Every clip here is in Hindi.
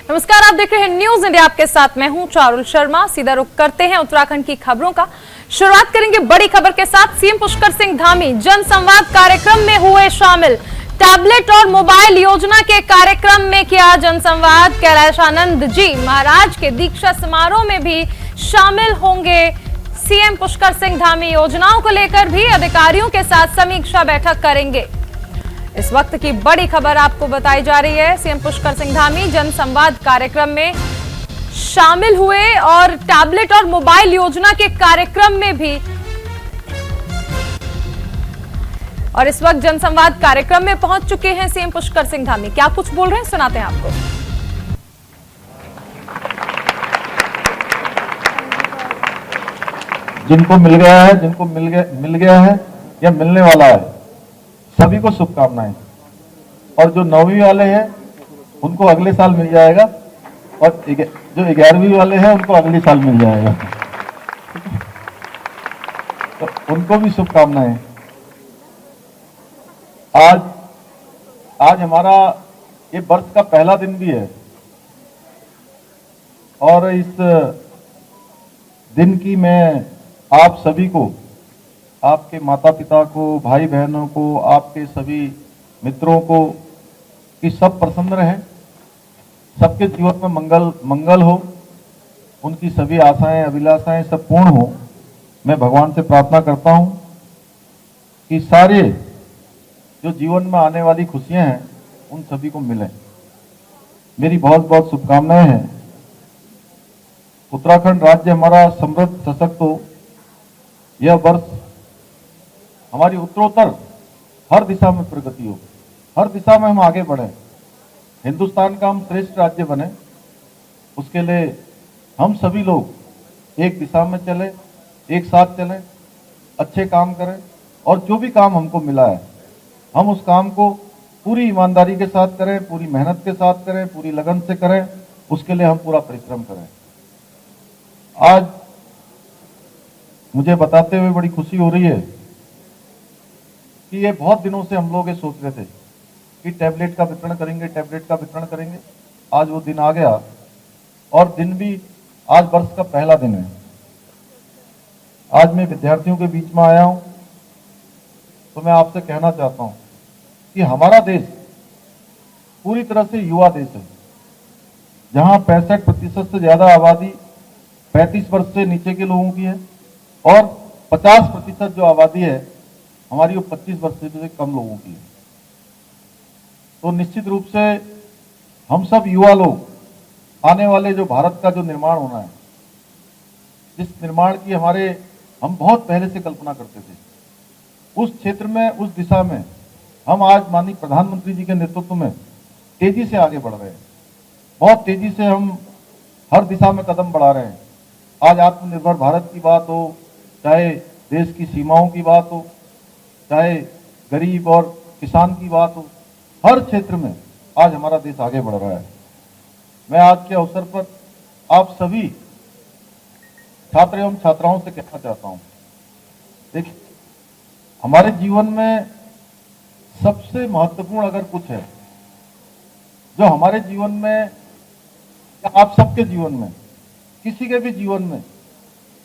नमस्कार, आप देख रहे हैं न्यूज इंडिया। आपके साथ मैं हूं चारुल शर्मा। सीधा रुख करते हैं उत्तराखंड की खबरों का। शुरुआत करेंगे बड़ी खबर के साथ। सीएम पुष्कर सिंह धामी जन संवाद कार्यक्रम में हुए शामिल। टैबलेट और मोबाइल योजना के कार्यक्रम में किया जनसंवाद। कैलाशानंद जी महाराज के दीक्षा समारोह में भी शामिल होंगे सीएम पुष्कर सिंह धामी। योजनाओं को लेकर भी अधिकारियों के साथ समीक्षा बैठक करेंगे। इस वक्त की बड़ी खबर आपको बताई जा रही है। सीएम पुष्कर सिंह धामी जन संवाद कार्यक्रम में शामिल हुए और टैबलेट और मोबाइल योजना के कार्यक्रम में भी, और इस वक्त जन संवाद कार्यक्रम में पहुंच चुके हैं सीएम पुष्कर सिंह धामी। क्या कुछ बोल रहे हैं, सुनाते हैं आपको। जिनको मिल गया है, जिनको मिल गया है या मिलने वाला है, सभी को शुभकामनाएं। और जो 9वीं वाले हैं उनको अगले साल मिल जाएगा, और जो 11वीं वाले हैं उनको अगले साल मिल जाएगा। तो उनको भी शुभकामनाएं। आज हमारा ये वर्ष का पहला दिन भी है, और इस दिन की मैं आप सभी को, आपके माता पिता को, भाई बहनों को, आपके सभी मित्रों को कि सब प्रसन्न रहें, सबके जीवन में मंगल हो, उनकी सभी आशाएं अभिलाषाएं सब पूर्ण हो। मैं भगवान से प्रार्थना करता हूं कि सारे जो जीवन में आने वाली खुशियां हैं उन सभी को मिलें। मेरी बहुत बहुत शुभकामनाएं हैं। उत्तराखंड राज्य हमारा समृद्ध सशक्त हो। यह वर्ष हमारी उत्तरोत्तर हर दिशा में प्रगति हो, हर दिशा में हम आगे बढ़े, हिंदुस्तान का हम श्रेष्ठ राज्य बने। उसके लिए हम सभी लोग एक दिशा में चले, एक साथ चलें, अच्छे काम करें, और जो भी काम हमको मिला है हम उस काम को पूरी ईमानदारी के साथ करें, पूरी मेहनत के साथ करें, पूरी लगन से करें। उसके लिए हम पूरा परिश्रम करें। आज मुझे बताते हुए बड़ी खुशी हो रही है कि ये बहुत दिनों से हम लोग ये सोच रहे थे कि टैबलेट का वितरण करेंगे, टैबलेट का वितरण करेंगे। आज वो दिन आ गया, और दिन भी आज वर्ष का पहला दिन है। आज मैं विद्यार्थियों के बीच में आया हूं, तो मैं आपसे कहना चाहता हूं कि हमारा देश पूरी तरह से युवा देश है, जहां 65% से ज्यादा आबादी 35 वर्ष से नीचे के लोगों की है, और 50% जो आबादी है हमारी वो 25 वर्ष से कम लोगों की है। तो निश्चित रूप से हम सब युवा लोग आने वाले जो भारत का जो निर्माण होना है, जिस निर्माण की हम बहुत पहले से कल्पना करते थे, उस क्षेत्र में, उस दिशा में हम आज माननीय प्रधानमंत्री जी के नेतृत्व में तेजी से आगे बढ़ रहे हैं। बहुत तेजी से हम हर दिशा में कदम बढ़ा रहे हैं। आज आत्मनिर्भर भारत की बात हो, चाहे देश की सीमाओं की बात हो, चाहे गरीब और किसान की बात हो, हर क्षेत्र में आज हमारा देश आगे बढ़ रहा है। मैं आज के अवसर पर आप सभी छात्र एवं छात्राओं से कहना चाहता हूं, देखिए, हमारे जीवन में सबसे महत्वपूर्ण अगर कुछ है जो हमारे जीवन में, आप सबके जीवन में, किसी के भी जीवन में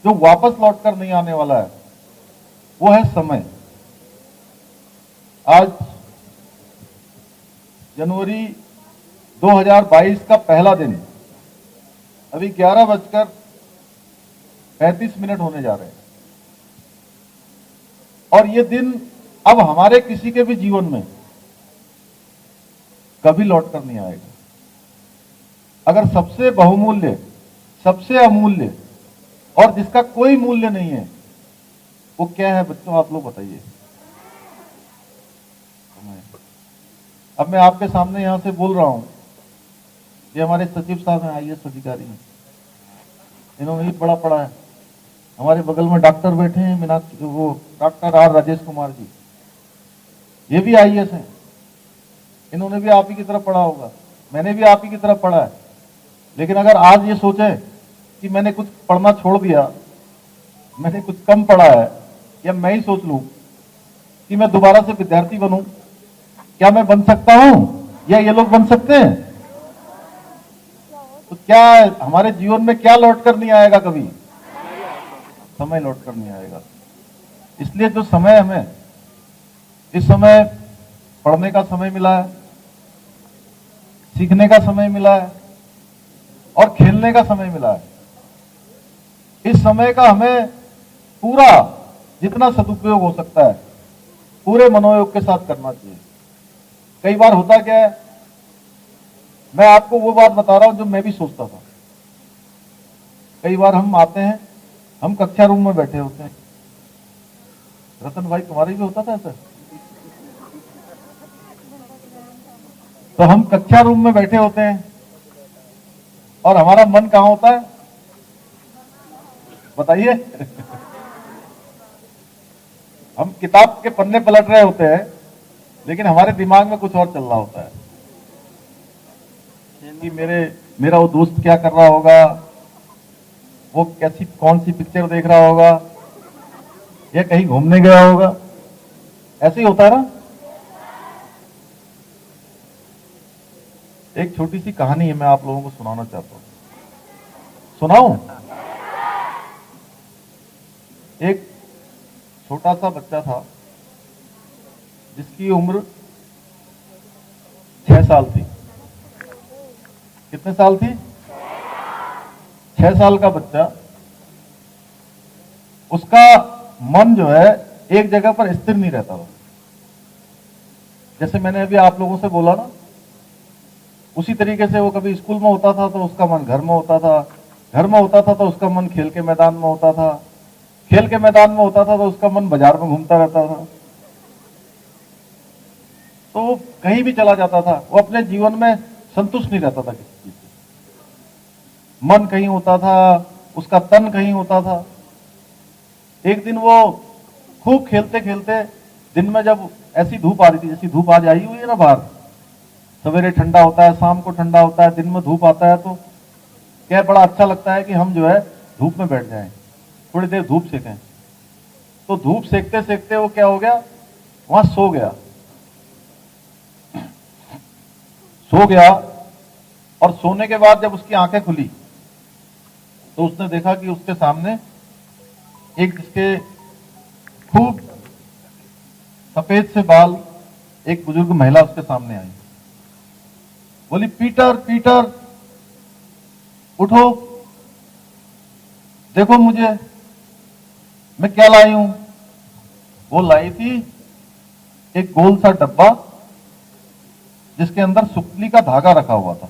जो वापस लौटकर नहीं आने वाला है, वो है समय। आज जनवरी 2022 का पहला दिन, अभी 11:35 होने जा रहे हैं, और ये दिन अब हमारे किसी के भी जीवन में कभी लौटकर नहीं आएगा। अगर सबसे बहुमूल्य, सबसे अमूल्य और जिसका कोई मूल्य नहीं है, वो क्या है बच्चों, आप लोग बताइए। अब मैं आपके सामने यहां से बोल रहा हूं, ये हमारे सचिव साहब हैं, आईएएस अधिकारी हैं, इन्होंने भी बड़ा पढ़ा है। हमारे बगल में डॉक्टर बैठे हैं, वो डॉक्टर आर राजेश कुमार जी, ये भी आईएएस हैं। इन्होंने भी आप ही की तरह पढ़ा होगा, मैंने भी आप ही की तरह पढ़ा है। लेकिन अगर आज ये सोचे कि मैंने कुछ पढ़ना छोड़ दिया, मैंने कुछ कम पढ़ा है, या मैं ही सोच लूं कि मैं दोबारा से विद्यार्थी बनूं, क्या मैं बन सकता हूं या ये लोग बन सकते हैं? तो क्या हमारे जीवन में क्या लौट कर नहीं आएगा कभी? समय लौट कर नहीं आएगा। इसलिए जो समय हमें इस समय पढ़ने का समय मिला है, सीखने का समय मिला है और खेलने का समय मिला है, इस समय का हमें पूरा जितना सदुपयोग हो सकता है पूरे मनोयोग के साथ करना चाहिए। कई बार होता क्या है, मैं आपको वो बात बता रहा हूं जो मैं भी सोचता था। कई बार हम आते हैं, हम कक्षा रूम में बैठे होते हैं। रतन भाई तुम्हारे भी होता था ऐसा? तो हम कक्षा रूम में बैठे होते हैं और हमारा मन कहां होता है बताइए? हम किताब के पन्ने पलट रहे होते हैं लेकिन हमारे दिमाग में कुछ और चल रहा होता है कि मेरा वो दोस्त क्या कर रहा होगा, वो कौन सी पिक्चर देख रहा होगा या कहीं घूमने गया होगा। ऐसे ही होता है ना। एक छोटी सी कहानी है, मैं आप लोगों को सुनाना चाहता हूं। सुनाऊं? एक छोटा सा बच्चा था जिसकी उम्र 6 साल थी। कितने साल थी? 6 साल का बच्चा। उसका मन जो है एक जगह पर स्थिर नहीं रहता था। जैसे मैंने अभी आप लोगों से बोला ना, उसी तरीके से वो कभी स्कूल में होता था तो उसका मन घर में होता था, घर में होता था तो उसका मन खेल के मैदान में होता था, खेल के मैदान में होता था तो उसका मन बाजार में घूमता रहता था। तो वो कहीं भी चला जाता था, वो अपने जीवन में संतुष्ट नहीं रहता था किसी चीज से। मन कहीं होता था, उसका तन कहीं होता था। एक दिन वो खूब खेलते खेलते दिन में जब ऐसी धूप आ रही थी, जैसी धूप आज आई हुई है ना बाहर, सवेरे ठंडा होता है, शाम को ठंडा होता है, दिन में धूप आता है, तो क्या बड़ा अच्छा लगता है कि हम जो है धूप में बैठ जाएं, थोड़ी देर धूप सेकें। तो धूप सेकते सेकते वो क्या हो गया, वहां सो गया। सो गया और सोने के बाद जब उसकी आंखें खुली तो उसने देखा कि उसके सामने एक जिसके खूब सफेद से बाल एक बुजुर्ग महिला उसके सामने आई। बोली, पीटर पीटर उठो, देखो मुझे, मैं क्या लाई हूं। वो लाई थी एक गोल सा डब्बा जिसके अंदर सुतली का धागा रखा हुआ था।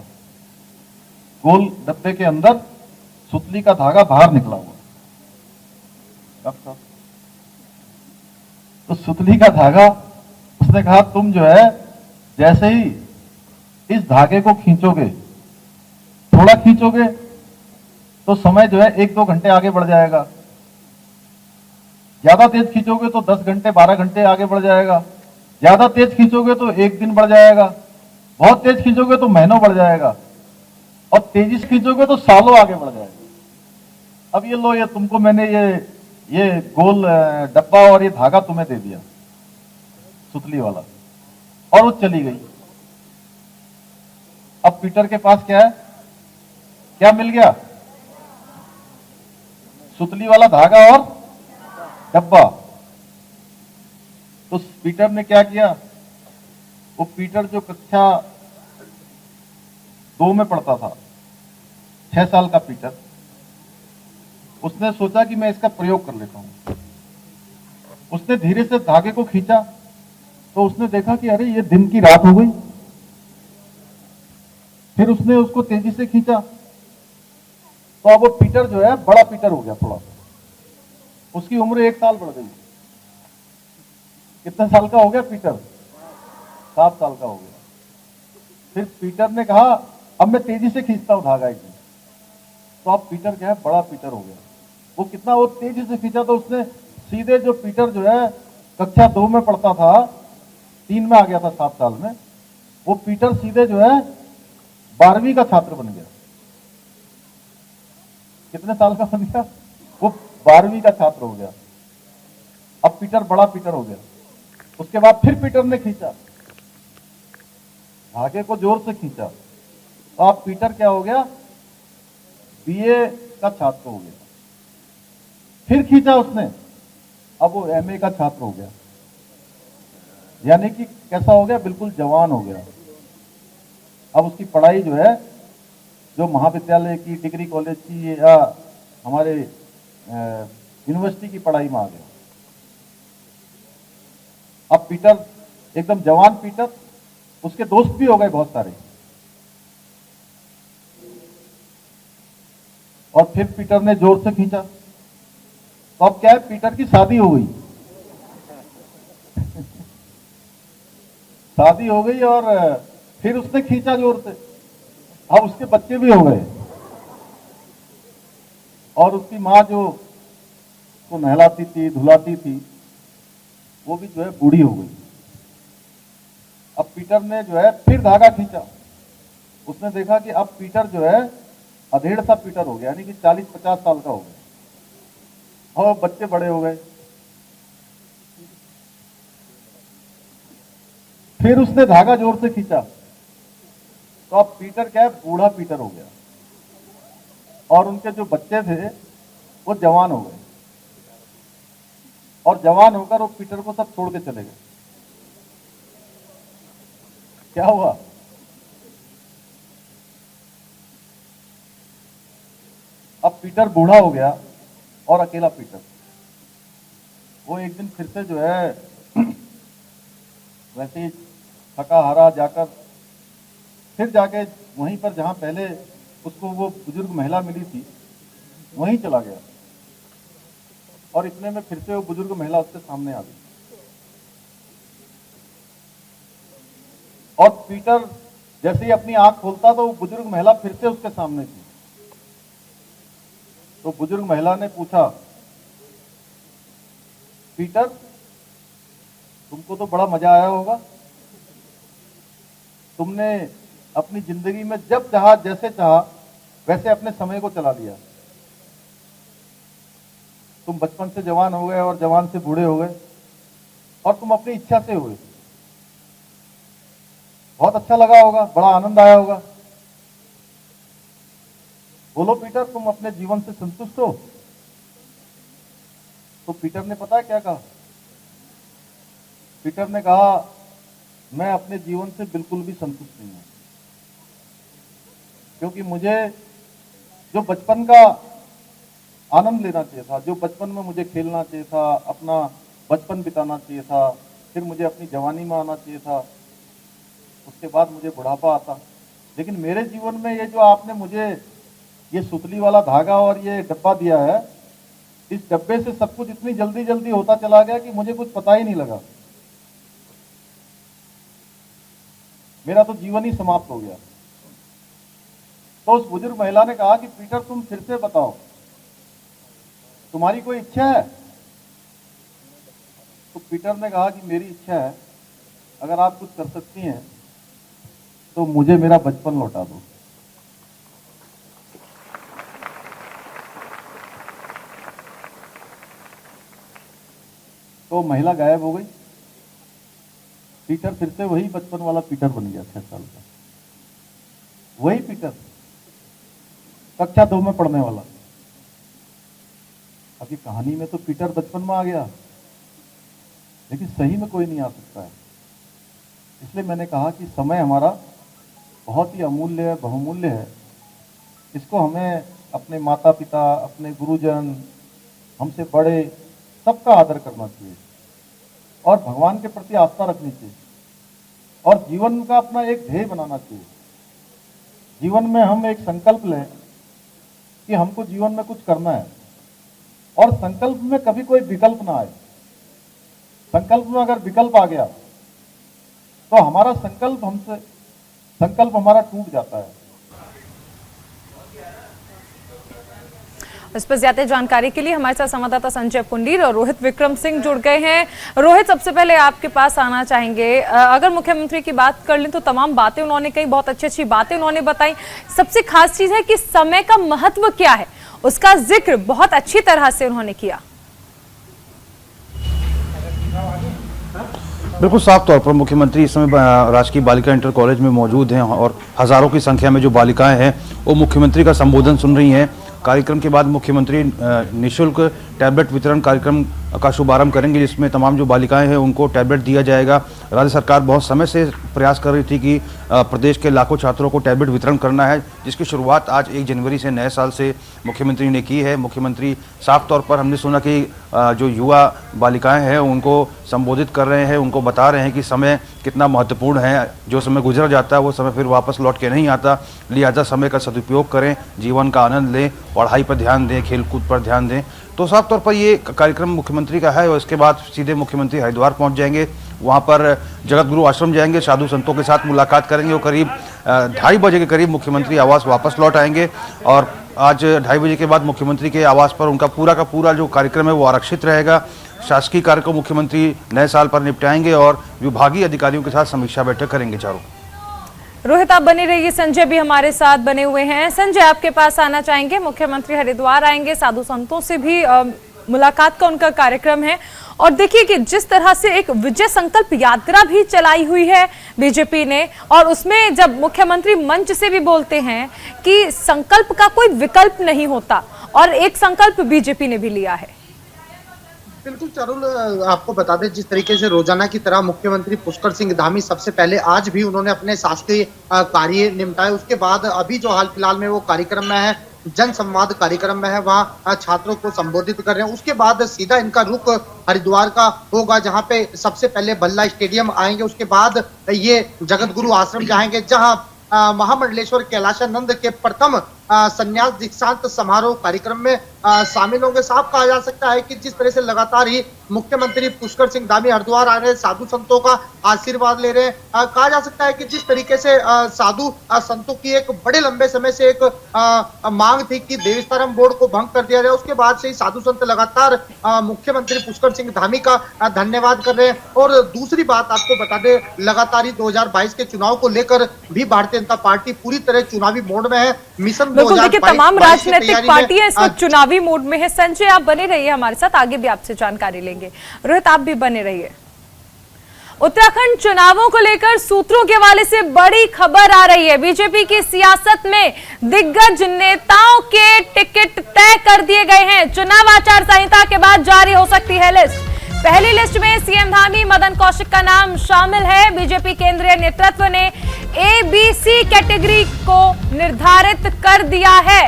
गोल डब्बे के अंदर सुतली का धागा बाहर निकला हुआ। तो सुतली का धागा, उसने कहा तुम जो है जैसे ही इस धागे को खींचोगे, थोड़ा खींचोगे तो समय जो है 1-2 घंटे आगे बढ़ जाएगा, ज्यादा तेज खींचोगे तो 10 घंटे 12 घंटे आगे बढ़ जाएगा, ज्यादा तेज खींचोगे तो 1 दिन बढ़ जाएगा, बहुत तेज खींचोगे तो महीनों बढ़ जाएगा और तेजी से खींचोगे तो सालों आगे बढ़ जाएगा। अब ये लो, ये तुमको मैंने ये गोल डब्बा और ये धागा तुम्हें दे दिया, सुतली वाला, और वो चली गई। अब पीटर के पास क्या है, क्या मिल गया? सुतली वाला धागा और डब्बा। तो पीटर ने क्या किया, वो पीटर जो कक्षा 2 में पढ़ता था, 6 साल का पीटर, उसने सोचा कि मैं इसका प्रयोग कर लेता हूं। उसने धीरे से धागे को खींचा तो उसने देखा कि अरे ये दिन की रात हो गई। फिर उसने उसको तेजी से खींचा तो अब वो पीटर जो है बड़ा पीटर हो गया थोड़ा सा, उसकी उम्र 1 साल बढ़ गई। कितने साल का हो गया पीटर? 7 साल का हो गया। फिर पीटर ने कहा अब मैं तेजी से खींचता हूं धागा की। तो अब पीटर क्या है, बड़ा पीटर हो गया। वो तेजी से खींचा तो उसने सीधे, जो पीटर जो है कक्षा 2 में पढ़ता था, 3 में आ गया था 7 साल में, वो पीटर सीधे जो है 12वीं का छात्र बन गया। कितने साल का बन गया? वो 12वीं का छात्र हो गया। अब पीटर बड़ा पीटर हो गया। उसके बाद फिर पीटर ने खींचा, धागे को जोर से खींचा, तो अब पीटर क्या हो गया, बीए का छात्र हो गया, फिर खींचा उसने, अब वो एमए का छात्र हो गया, यानी कि कैसा हो गया, बिल्कुल जवान हो गया। अब उसकी पढ़ाई जो है, जो महाविद्यालय की, डिग्री कॉलेज की या हमारे यूनिवर्सिटी की पढ़ाई में आ गया। अब पीटर एकदम जवान पीटर, उसके दोस्त भी हो गए बहुत सारे, और फिर पीटर ने जोर से खींचा, तो अब क्या है, पीटर की शादी हो गई। शादी हो गई और फिर उसने खींचा जोर से, अब उसके बच्चे भी हो गए, और उसकी माँ जो उसको नहलाती थी, धुलाती थी, वो भी जो है बूढ़ी हो गई। अब पीटर ने जो है फिर धागा खींचा, उसने देखा कि अब पीटर जो है अधेड़ सा पीटर हो गया, यानी कि 40-50 साल का हो गया, और बच्चे बड़े हो गए। फिर उसने धागा जोर से खींचा, तो अब पीटर क्या है, बूढ़ा पीटर हो गया, और उनके जो बच्चे थे वो जवान हो गए, और जवान होकर वो पीटर को सब छोड़ के चले गए। क्या हुआ, अब पीटर बूढ़ा हो गया और अकेला पीटर। वो एक दिन फिर से जो है वैसे ही थका हारा जाकर फिर जाके वहीं पर जहां पहले उसको वो बुजुर्ग महिला मिली थी, वहीं चला गया, और इतने में फिर से वो बुजुर्ग महिला उसके सामने आ गई, और पीटर जैसे ही अपनी आंख खोलता तो वो बुजुर्ग महिला फिर से उसके सामने थी। तो बुजुर्ग महिला ने पूछा, पीटर तुमको तो बड़ा मजा आया होगा, तुमने अपनी जिंदगी में जब चाहा, जैसे चाहा वैसे अपने समय को चला लिया, तुम बचपन से जवान हो गए और जवान से बूढ़े हो गए, और तुम अपनी इच्छा से हुए, बहुत अच्छा लगा होगा, बड़ा आनंद आया होगा। बोलो पीटर, तुम अपने जीवन से संतुष्ट हो? तो पीटर ने पता है क्या कहा? पीटर ने कहा, मैं अपने जीवन से बिल्कुल भी संतुष्ट नहीं हूं, क्योंकि मुझे जो बचपन का आनंद लेना चाहिए था, जो बचपन में मुझे खेलना चाहिए था, अपना बचपन बिताना चाहिए था, फिर मुझे अपनी जवानी में आना चाहिए था, उसके बाद मुझे बुढ़ापा आता, लेकिन मेरे जीवन में ये जो आपने मुझे ये सुतली वाला धागा और ये डब्बा दिया है, इस डब्बे से सब कुछ इतनी जल्दी जल्दी होता चला गया कि मुझे कुछ पता ही नहीं लगा, मेरा तो जीवन ही समाप्त हो गया। तो उस बुजुर्ग महिला ने कहा कि पीटर तुम फिर से बताओ, तुम्हारी कोई इच्छा है? तो पीटर ने कहा कि मेरी इच्छा है, अगर आप कुछ कर सकती हैं तो मुझे मेरा बचपन लौटा दो। तो महिला गायब हो गई, पीटर फिर से वही बचपन वाला पीटर बन गया, 6 साल का वही पीटर, कक्षा 2 में पढ़ने वाला। अभी कहानी में तो पीटर बचपन में आ गया, लेकिन सही में कोई नहीं आ सकता है। इसलिए मैंने कहा कि समय हमारा बहुत ही अमूल्य है, बहुमूल्य है। इसको हमें अपने माता पिता, अपने गुरुजन, हमसे बड़े, सबका आदर करना चाहिए, और भगवान के प्रति आस्था रखनी चाहिए, और जीवन का अपना एक ध्येय बनाना चाहिए। जीवन में हम एक संकल्प लें कि हमको जीवन में कुछ करना है, और संकल्प में कभी कोई विकल्प ना आए। संकल्प में अगर विकल्प आ गया तो हमारा संकल्प हमारा टूट जाता है। इस पर ज्यादा जानकारी के लिए हमारे साथ संवाददाता संजय पुंडीर और रोहित विक्रम सिंह जुड़ गए हैं। रोहित, सबसे पहले आपके पास आना चाहेंगे, अगर मुख्यमंत्री की बात कर लें तो तमाम बातें उन्होंने कही, बहुत अच्छी अच्छी बातें उन्होंने बताई। सबसे खास चीज है कि समय का महत्व क्या है, उसका जिक्र बहुत अच्छी तरह से उन्होंने किया। बिल्कुल साफ तौर पर मुख्यमंत्री इस समय राजकीय बालिका इंटर कॉलेज में मौजूद हैं और हजारों की संख्या में जो बालिकाएं हैं वो मुख्यमंत्री का संबोधन सुन रही हैं। कार्यक्रम के बाद मुख्यमंत्री निःशुल्क टैबलेट वितरण कार्यक्रम का शुभारंभ करेंगे, जिसमें तमाम जो बालिकाएं हैं उनको टैबलेट दिया जाएगा। राज्य सरकार बहुत समय से प्रयास कर रही थी कि प्रदेश के लाखों छात्रों को टैबलेट वितरण करना है, जिसकी शुरुआत आज 1 जनवरी से नए साल से मुख्यमंत्री ने की है। मुख्यमंत्री साफ तौर पर हमने सुना कि जो युवा बालिकाएं हैं उनको संबोधित कर रहे हैं, उनको बता रहे हैं कि समय कितना महत्वपूर्ण है। जो समय गुजर जाता है वो समय फिर वापस लौट के नहीं आता, लिहाजा समय का सदुपयोग करें, जीवन का आनंद लें, पढ़ाई पर ध्यान दें, खेलकूद पर ध्यान दें। तो साफ तौर पर ये कार्यक्रम मुख्यमंत्री का है और इसके बाद सीधे मुख्यमंत्री हरिद्वार पहुंच जाएंगे। वहां पर जगत गुरु आश्रम जाएंगे, साधु संतों के साथ मुलाकात करेंगे और करीब 2:30 बजे के करीब मुख्यमंत्री आवास वापस लौट आएंगे। और आज 2:30 बजे के बाद मुख्यमंत्री के आवास पर उनका पूरा का पूरा जो कार्यक्रम है वो आरक्षित रहेगा। शासकीय कार्य को मुख्यमंत्री नए साल पर निपटाएंगे और विभागीय अधिकारियों के साथ समीक्षा बैठक करेंगे। चारों रोहित आप बने रहिए, संजय भी हमारे साथ बने हुए हैं। संजय आपके पास आना चाहेंगे, मुख्यमंत्री हरिद्वार आएंगे, साधु संतों से भी मुलाकात का उनका कार्यक्रम है। और देखिए कि जिस तरह से एक विजय संकल्प यात्रा भी चलाई हुई है बीजेपी ने, और उसमें जब मुख्यमंत्री मंच से भी बोलते हैं कि संकल्प का कोई विकल्प नहीं होता, और एक संकल्प बीजेपी ने भी लिया है। बिल्कुल चारुल, आपको बता दें जिस तरीके से रोजाना की तरह मुख्यमंत्री पुष्कर सिंह धामी सबसे पहले आज भी उन्होंने अपने शासकीय कार्य निपटाए। उसके बाद अभी जो हाल फिलहाल में वो कार्यक्रम में है, जन संवाद कार्यक्रम में है, वहाँ छात्रों को संबोधित कर रहे हैं। उसके बाद सीधा इनका रुख हरिद्वार का होगा, जहाँ पे सबसे पहले भल्ला स्टेडियम आएंगे। उसके बाद ये जगत गुरु आश्रम जाएंगे, जहाँ महामंडलेश्वर कैलाशानंद के प्रथम संन्यास दीक्षांत समारोह कार्यक्रम में शामिल होंगे। साफ कहा जा सकता है कि जिस तरह से लगातार ही मुख्यमंत्री पुष्कर सिंह धामी हरिद्वार आ रहे हैं, साधु संतों का आशीर्वाद ले रहे हैं। कहा जा सकता है कि जिस तरीके से साधु संतों की एक बड़े लंबे समय से एक मांग थी कि देवस्थानम बोर्ड को भंग कर दिया जाए, उसके बाद से ही साधु संत लगातार मुख्यमंत्री पुष्कर सिंह धामी का धन्यवाद कर रहे हैं। और दूसरी बात आपको बता दें, लगातार ही 2022 के चुनाव को लेकर भी भारतीय जनता पार्टी पूरी तरह चुनावी मोड में है। मिशन बिल्कुल, देखिए तमाम राजनीतिक पार्टियां इस वक्त चुनावी मोड में है। संजय आप बने रहिए हमारे साथ, आगे भी आपसे जानकारी लेंगे। रोहित आप भी बने रहिए। उत्तराखंड चुनावों को लेकर सूत्रों के हवाले से बड़ी खबर आ रही है। बीजेपी की सियासत में दिग्गज नेताओं के टिकट तय कर दिए गए हैं। चुनाव आचार संहिता के बाद जारी हो सकती है लिस्ट। पहली लिस्ट में सीएम धामी, मदन कौशिक का नाम शामिल है। बीजेपी केंद्रीय नेतृत्व ने ABC कैटेगरी को निर्धारित कर दिया है।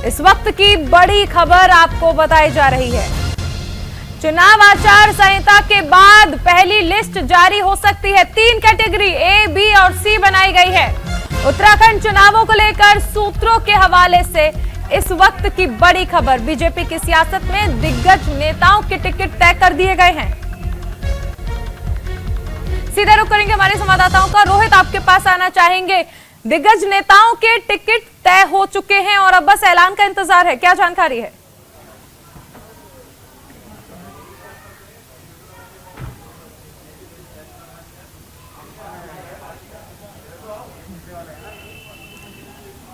इस वक्त की बड़ी खबर आपको बताई जा रही है। चुनाव आचार संहिता के बाद पहली लिस्ट जारी हो सकती है। 3 कैटेगरी A, B और C बनाई गई है। उत्तराखंड चुनावों को लेकर सूत्रों के हवाले से इस वक्त की बड़ी खबर, बीजेपी की सियासत में दिग्गज नेताओं के टिकट तय कर दिए गए हैं। सीधा रुख करेंगे हमारे संवाददाताओं का। रोहित आपके पास आना चाहेंगे, दिग्गज नेताओं के टिकट तय हो चुके हैं और अब बस ऐलान का इंतजार है, क्या जानकारी है?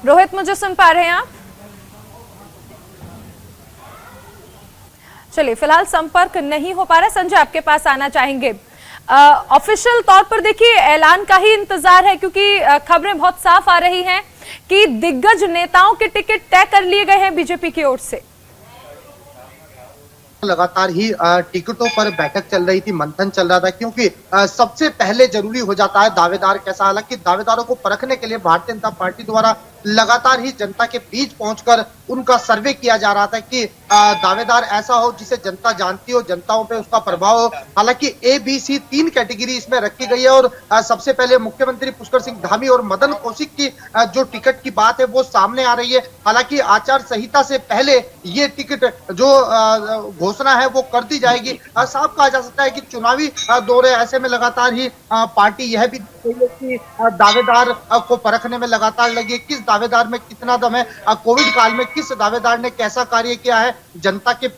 रोहित मुझे सुन पा रहे हैं आप? चलिए फिलहाल संपर्क नहीं हो पा रहा। संजय आपके पास आना चाहेंगे। ऑफिशियल तौर पर देखिए ऐलान का ही इंतजार है, क्योंकि खबरें बहुत साफ आ रही हैं कि दिग्गज नेताओं के टिकट तय कर लिए गए हैं बीजेपी की ओर से। लगातार ही टिकटों पर बैठक चल रही थी, मंथन चल रहा था, क्योंकि सबसे पहले जरूरी हो जाता है दावेदार कैसा। हालांकि दावेदारों को परखने के लिए भारतीय जनता पार्टी द्वारा लगातार ही जनता के बीच पहुंचकर उनका सर्वे किया जा रहा था कि दावेदार ऐसा हो जिसे जनता जानती हो, जनताओं पे उसका प्रभाव हो। हालांकि ABC 3 कैटेगरी इसमें रखी गई है और सबसे पहले मुख्यमंत्री पुष्कर सिंह धामी और मदन कौशिक की जो टिकट की बात है वो सामने आ रही है। हालांकि आचार संहिता से पहले ये टिकट जो घोषणा है वो कर दी जाएगी। साफ कहा जा सकता है कि चुनावी दौरे ऐसे में लगातार ही पार्टी यह भी कि दावेदार को परखने में लगातार लगी, किस दावेदार में कितना दम है, कोविड काल में किस दावेदार ने कैसा कार्य किया है, जनता के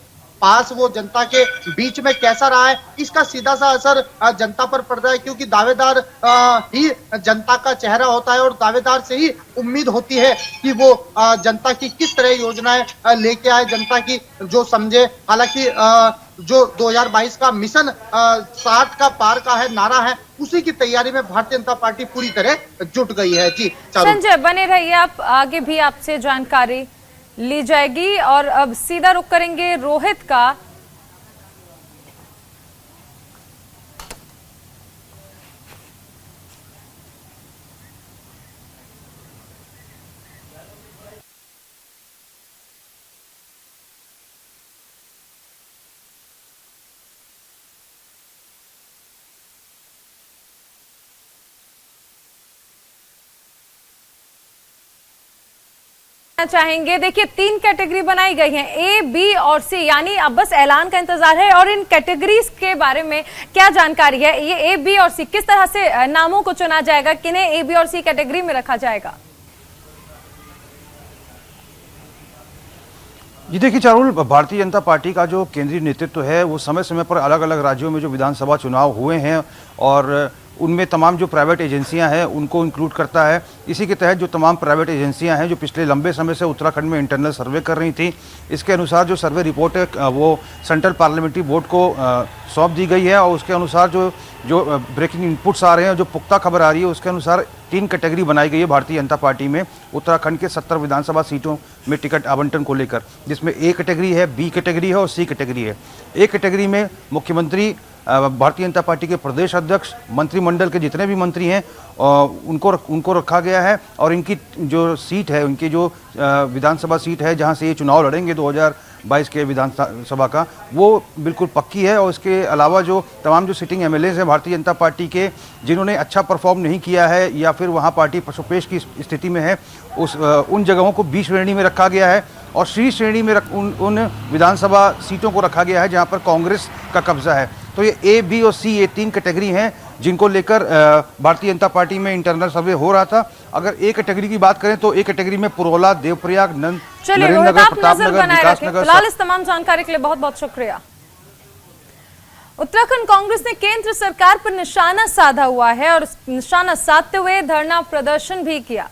पास वो जनता के बीच में कैसा रहा है, इसका सीधा सा असर जनता पर पड़ता है। क्योंकि दावेदार ही जनता का चेहरा होता है और दावेदार से ही उम्मीद होती है कि वो जनता की किस तरह योजनाएं लेके आए, जनता की जो समझे। हालांकि जो 2022 का मिशन 60 का पार का है नारा है, उसी की तैयारी में भारतीय जनता पार्टी पूरी तरह जुट गई है। जी संजय बने रहिए आप, आगे भी आपसे जानकारी ली जाएगी। और अब सीधा रुख करेंगे रोहित का। चाहेंगे, देखिए 3 कैटेगरी बनाई गई हैं, ए, बी और सी, यानी अब बस ऐलान का इंतजार है। और इन कैटेगरीज के बारे में क्या जानकारी है? ये ए, बी और सी किस तरह से नामों को चुना जाएगा, किन्हें ए, बी और सी कैटेगरी में रखा जाएगा? जी देखिए चारुल, भारतीय जनता पार्टी का जो केंद्रीय नेतृत्व है वो समय समय पर अलग अलग राज्यों में जो विधानसभा चुनाव हुए हैं और उनमें तमाम जो प्राइवेट एजेंसियां हैं उनको इंक्लूड करता है। इसी के तहत जो तमाम प्राइवेट एजेंसियां हैं जो पिछले लंबे समय से उत्तराखंड में इंटरनल सर्वे कर रही थी, इसके अनुसार जो सर्वे रिपोर्ट है वो सेंट्रल पार्लियामेंट्री बोर्ड को सौंप दी गई है। और उसके अनुसार जो ब्रेकिंग इनपुट्स आ रहे हैं, जो पुख्ता खबर आ रही है, उसके अनुसार 3 कैटेगरी बनाई गई है भारतीय जनता पार्टी में उत्तराखंड के 70 विधानसभा सीटों में टिकट आवंटन को लेकर, जिसमें ए कैटेगरी है, बी कैटेगरी है और सी कैटेगरी है। ए कैटेगरी में मुख्यमंत्री, भारतीय जनता पार्टी के प्रदेश अध्यक्ष, मंत्रिमंडल के जितने भी मंत्री हैं उनको रखा गया है। और इनकी जो सीट है, उनकी जो विधानसभा सीट है जहां से ये चुनाव लड़ेंगे 2022 के विधानसभा का, वो बिल्कुल पक्की है। और इसके अलावा जो तमाम जो सिटिंग एमएलएज हैं भारतीय जनता पार्टी के, जिन्होंने अच्छा परफॉर्म नहीं किया है या फिर वहाँ पार्टी पशुपेश की स्थिति में है, उन जगहों को बी श्रेणी में रखा गया है। और सी श्रेणी में उन विधानसभा सीटों को रखा गया है जहाँ पर कांग्रेस का कब्जा है। तो ये ए, बी और सी, ये 3 कैटेगरी हैं जिनको लेकर भारतीय जनता पार्टी में इंटरनल सर्वे हो रहा था। अगर ए कैटेगरी की बात करें तो ए कैटेगरी में पुरोला, देवप्रयाग, नरेंद्रनगर, प्रतापनगर, विकासनगर। फिलहाल इस तमाम जानकारी के लिए बहुत बहुत शुक्रिया। उत्तराखंड कांग्रेस ने केंद्र सरकार पर निशाना साधा हुआ है और निशाना साधते हुए धरना प्रदर्शन भी किया।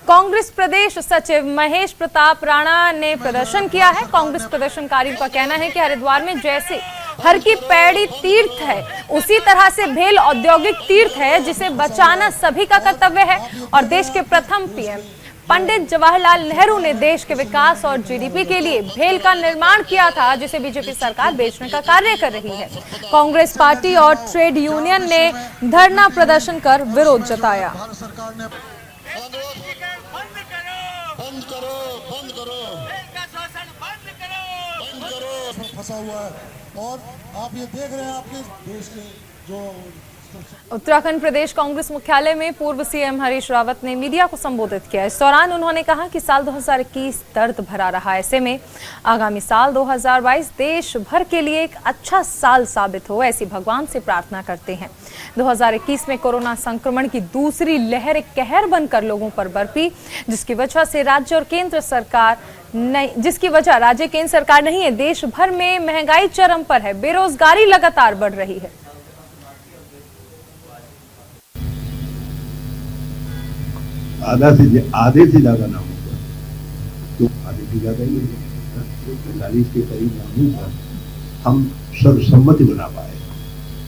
कांग्रेस प्रदेश सचिव महेश प्रताप राणा ने प्रदर्शन किया है। कांग्रेस प्रदर्शनकारियों का कहना है कि हरिद्वार में जैसे हर की पैड़ी तीर्थ है, उसी तरह से भेल औद्योगिक तीर्थ है, जिसे बचाना सभी का कर्तव्य है। और देश के प्रथम पीएम पंडित जवाहरलाल नेहरू ने देश के विकास और जीडीपी के लिए भेल का निर्माण किया था, जिसे बीजेपी सरकार बेचने का कार्य कर रही है। कांग्रेस पार्टी और ट्रेड यूनियन ने धरना प्रदर्शन कर विरोध जताया। फंसा हुआ है और आप ये देख रहे हैं आपके देश के जो उत्तराखंड प्रदेश कांग्रेस मुख्यालय में पूर्व सीएम हरीश रावत ने मीडिया को संबोधित किया। इस दौरान उन्होंने कहा कि साल 2021 दर्द भरा रहा, ऐसे में आगामी साल 2022 देश भर के लिए एक अच्छा साल साबित हो, ऐसी भगवान से प्रार्थना करते हैं। 2021 में कोरोना संक्रमण की दूसरी लहर एक कहर बनकर लोगों पर बरपी, जिसकी वजह राज्य केंद्र सरकार नहीं है। देश भर में महंगाई चरम पर है, बेरोजगारी लगातार बढ़ रही है। आधे से ज्यादा ना होगा तो आधे से ज्यादा ही होगा। 45 के करीब ना होगा, हम सर्वसम्मति बना पाए।